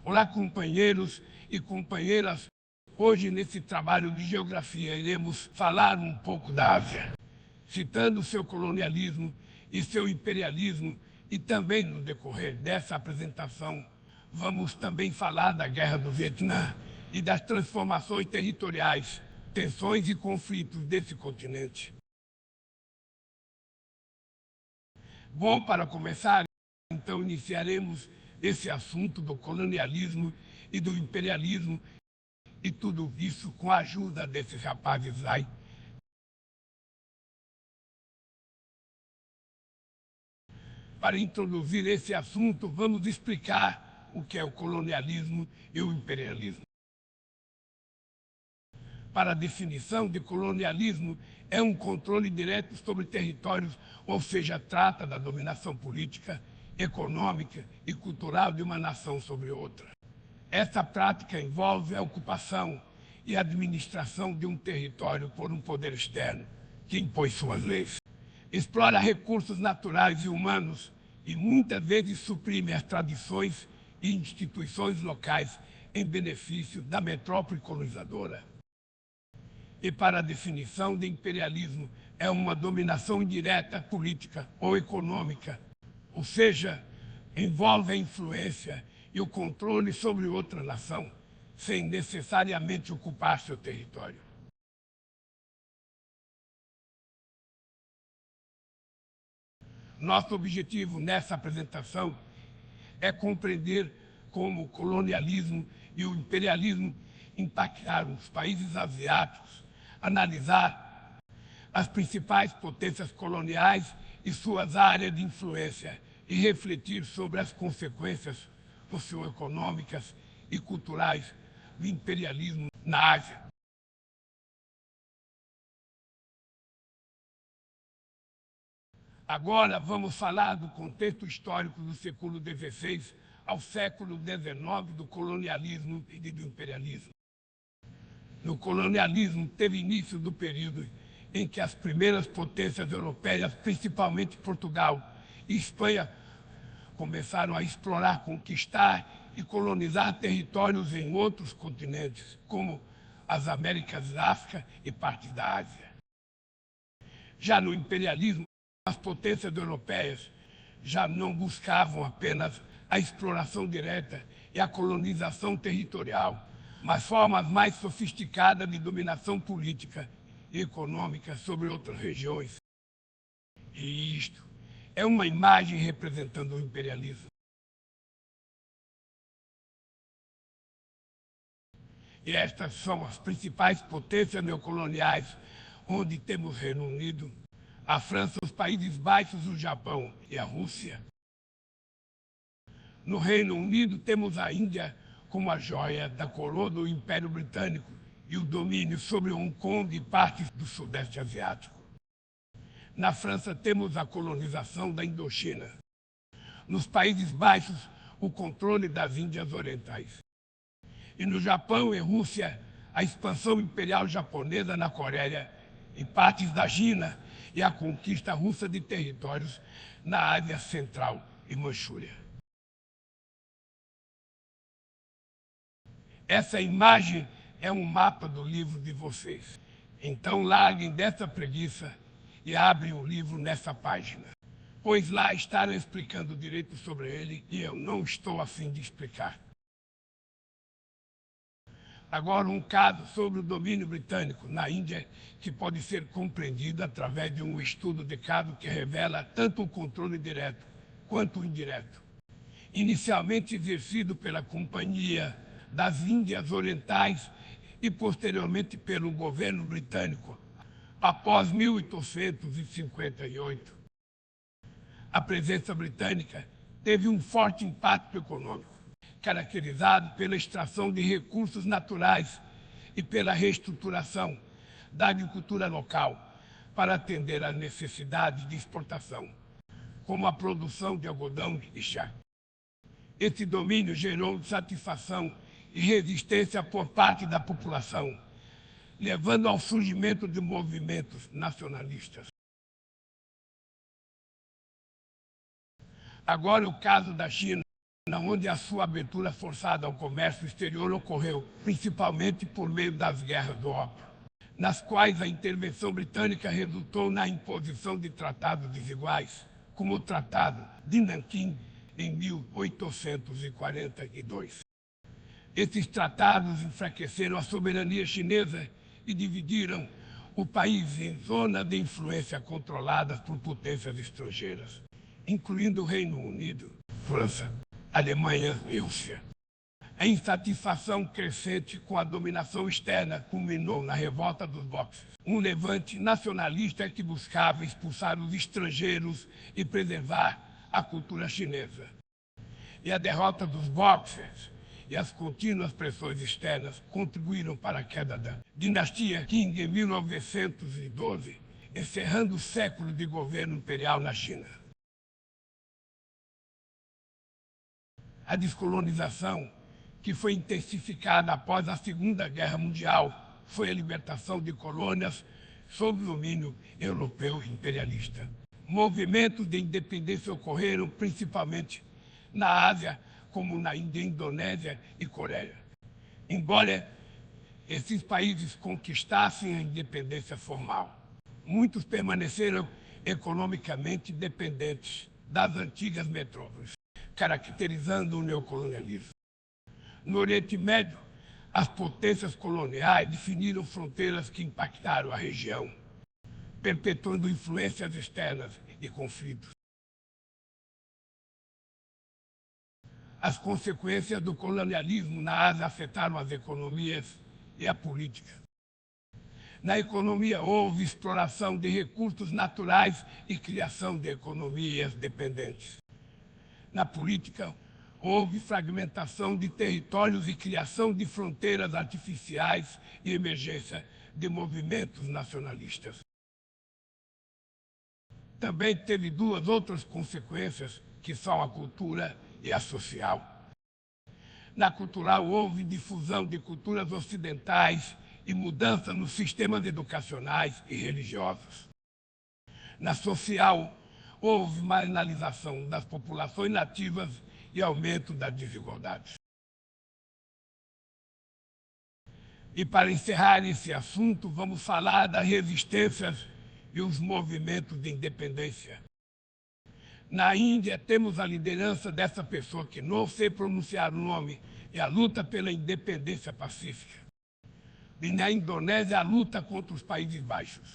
Olá, companheiros e companheiras. Hoje, nesse trabalho de geografia, iremos falar um pouco da Ásia, citando seu colonialismo e seu imperialismo, e também, no decorrer dessa apresentação, vamos também falar da Guerra do Vietnã e das transformações territoriais, tensões e conflitos desse continente. Bom, para começar, então iniciaremos esse assunto do colonialismo e do imperialismo, e tudo isso com a ajuda desses rapazes aí. Para introduzir esse assunto, vamos explicar o que é o colonialismo e o imperialismo. Para a definição de colonialismo, é um controle direto sobre territórios, ou seja, trata da dominação política, econômica e cultural de uma nação sobre outra. Essa prática envolve a ocupação e a administração de um território por um poder externo, que impõe suas leis. Explora recursos naturais e humanos e muitas vezes suprime as tradições e instituições locais em benefício da metrópole colonizadora. E para a definição de imperialismo, é uma dominação indireta política ou econômica, ou seja, envolve a influência e o controle sobre outra nação, sem necessariamente ocupar seu território. Nosso objetivo nessa apresentação é compreender como o colonialismo e o imperialismo impactaram os países asiáticos, analisar as principais potências coloniais e suas áreas de influência e refletir sobre as consequências socioeconômicas e culturais do imperialismo na Ásia. Agora vamos falar do contexto histórico do século XVI ao século XIX do colonialismo e do imperialismo. No colonialismo teve início do período em que as primeiras potências europeias, principalmente Portugal e Espanha, começaram a explorar, conquistar e colonizar territórios em outros continentes, como as Américas, África e partes da Ásia. Já no imperialismo, as potências europeias já não buscavam apenas a exploração direta e a colonização territorial, mas formas mais sofisticadas de dominação política e econômica sobre outras regiões. E isto é uma imagem representando o imperialismo. E estas são as principais potências neocoloniais, onde temos Reino Unido, a França, os Países Baixos, o Japão e a Rússia. No Reino Unido temos a Índia como a joia da coroa do Império Britânico e o domínio sobre Hong Kong e partes do Sudeste Asiático. Na França temos a colonização da Indochina. Nos Países Baixos, o controle das Índias Orientais. E no Japão e Rússia, a expansão imperial japonesa na Coreia e partes da China e a conquista russa de territórios na Ásia Central e Manchúria. Essa imagem é um mapa do livro de vocês. Então larguem dessa preguiça e abrem o livro nessa página, pois lá estarão explicando direito sobre ele e eu não estou a fim de explicar. Agora, um caso sobre o domínio britânico na Índia que pode ser compreendido através de um estudo de caso que revela tanto o controle direto quanto o indireto. Inicialmente exercido pela Companhia das Índias Orientais e posteriormente pelo governo britânico, após 1858. A presença britânica teve um forte impacto econômico, caracterizado pela extração de recursos naturais e pela reestruturação da agricultura local para atender às necessidades de exportação, como a produção de algodão e chá. Esse domínio gerou insatisfação e resistência por parte da população, levando ao surgimento de movimentos nacionalistas. Agora o caso da China, onde a sua abertura forçada ao comércio exterior ocorreu principalmente por meio das guerras do ópio, nas quais a intervenção britânica resultou na imposição de tratados desiguais, como o Tratado de Nanquim, em 1842. Esses tratados enfraqueceram a soberania chinesa e dividiram o país em zonas de influência controladas por potências estrangeiras, incluindo o Reino Unido, França, Alemanha e Rússia. A insatisfação crescente com a dominação externa culminou na Revolta dos Boxers, um levante nacionalista que buscava expulsar os estrangeiros e preservar a cultura chinesa. E a derrota dos Boxers e as contínuas pressões externas contribuíram para a queda da dinastia Qing em 1912, encerrando o século de governo imperial na China. A descolonização, que foi intensificada após a Segunda Guerra Mundial, foi a libertação de colônias sob o domínio europeu imperialista. Movimentos de independência ocorreram principalmente na Ásia, como na Índia, Indonésia e Coreia. Embora esses países conquistassem a independência formal, muitos permaneceram economicamente dependentes das antigas metrópoles, caracterizando o neocolonialismo. No Oriente Médio, as potências coloniais definiram fronteiras que impactaram a região, perpetuando influências externas e conflitos. As consequências do colonialismo na Ásia afetaram as economias e a política. Na economia, houve exploração de recursos naturais e criação de economias dependentes. Na política, houve fragmentação de territórios e criação de fronteiras artificiais e emergência de movimentos nacionalistas. Também teve duas outras consequências, que são a cultura e a social. Na cultural, houve difusão de culturas ocidentais e mudança nos sistemas educacionais e religiosos. Na social, houve marginalização das populações nativas e aumento das desigualdades. E para encerrar esse assunto, vamos falar das resistências e os movimentos de independência. Na Índia, temos a liderança dessa pessoa que não sei pronunciar o nome, e a luta pela independência pacífica. E na Indonésia, a luta contra os Países Baixos.